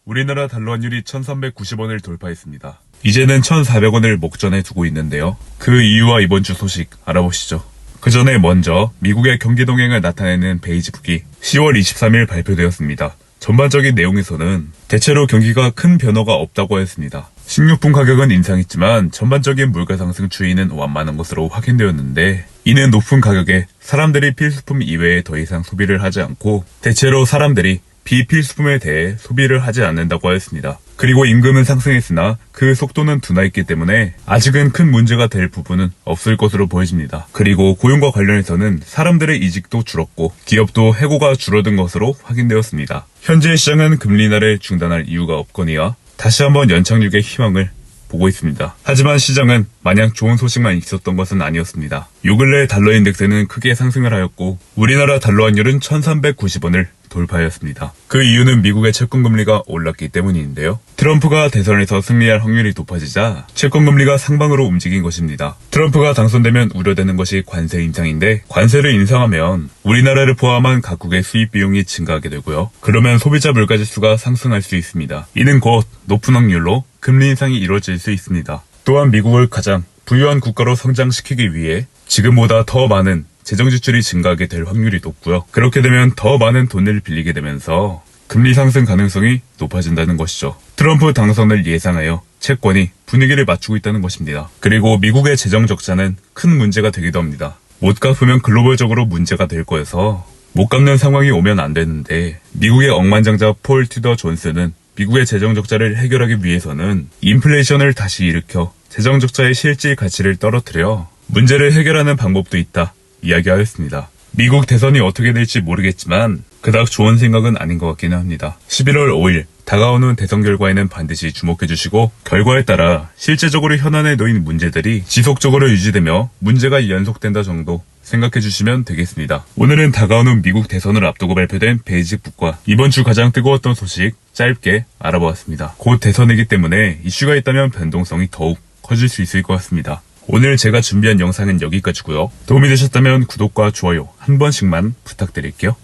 우리나라 달러 환율이 1390원을 돌파했습니다. 이제는 1400원을 목전에 두고 있는데요. 그 이유와 이번 주 소식 알아보시죠. 그 전에 먼저 미국의 경기 동향을 나타내는 베이지북이 10월 23일 발표되었습니다. 전반적인 내용에서는 대체로 경기가 큰 변화가 없다고 했습니다. 식료품 가격은 인상했지만 전반적인 물가 상승 추이는 완만한 것으로 확인되었는데, 이는 높은 가격에 사람들이 필수품 이외에 더 이상 소비를 하지 않고 대체로 사람들이 비필수품에 대해 소비를 하지 않는다고 하였습니다. 그리고 임금은 상승했으나 그 속도는 둔화했기 때문에 아직은 큰 문제가 될 부분은 없을 것으로 보여집니다. 그리고 고용과 관련해서는 사람들의 이직도 줄었고 기업도 해고가 줄어든 것으로 확인되었습니다. 현재 시장은 금리 인하를 중단할 이유가 없거니와 다시 한번 연착륙의 희망을 보고 있습니다. 하지만 시장은 마냥 좋은 소식만 있었던 것은 아니었습니다. 요 근래 달러 인덱스는 크게 상승을 하였고 우리나라 달러 환율은 1390원을 돌파하였습니다. 그 이유는 미국의 채권금리가 올랐기 때문인데요. 트럼프가 대선에서 승리할 확률이 높아지자 채권금리가 상방으로 움직인 것입니다. 트럼프가 당선되면 우려되는 것이 관세 인상인데, 관세를 인상하면 우리나라를 포함한 각국의 수입 비용이 증가하게 되고요. 그러면 소비자 물가지수가 상승할 수 있습니다. 이는 곧 높은 확률로 금리 인상이 이루어질 수 있습니다. 또한 미국을 가장 부유한 국가로 성장시키기 위해 지금보다 더 많은 재정 지출이 증가하게 될 확률이 높고요. 그렇게 되면 더 많은 돈을 빌리게 되면서 금리 상승 가능성이 높아진다는 것이죠. 트럼프 당선을 예상하여 채권이 분위기를 맞추고 있다는 것입니다. 그리고 미국의 재정 적자는 큰 문제가 되기도 합니다. 못 갚으면 글로벌적으로 문제가 될 거여서 못 갚는 상황이 오면 안 되는데, 미국의 억만장자 폴 튜더 존스는 미국의 재정 적자를 해결하기 위해서는 인플레이션을 다시 일으켜 재정 적자의 실질 가치를 떨어뜨려 문제를 해결하는 방법도 있다 이야기하였습니다. 미국 대선이 어떻게 될지 모르겠지만 그닥 좋은 생각은 아닌 것 같기는 합니다. 11월 5일 다가오는 대선 결과에는 반드시 주목해주시고, 결과에 따라 실제적으로 현안에 놓인 문제들이 지속적으로 유지되며 문제가 연속된다 정도 생각해주시면 되겠습니다. 오늘은 다가오는 미국 대선을 앞두고 발표된 베이직북과 이번 주 가장 뜨거웠던 소식 짧게 알아보았습니다. 곧 대선이기 때문에 이슈가 있다면 변동성이 더욱 커질 수 있을 것 같습니다. 오늘 제가 준비한 영상은 여기까지고요. 도움이 되셨다면 구독과 좋아요 한 번씩만 부탁드릴게요.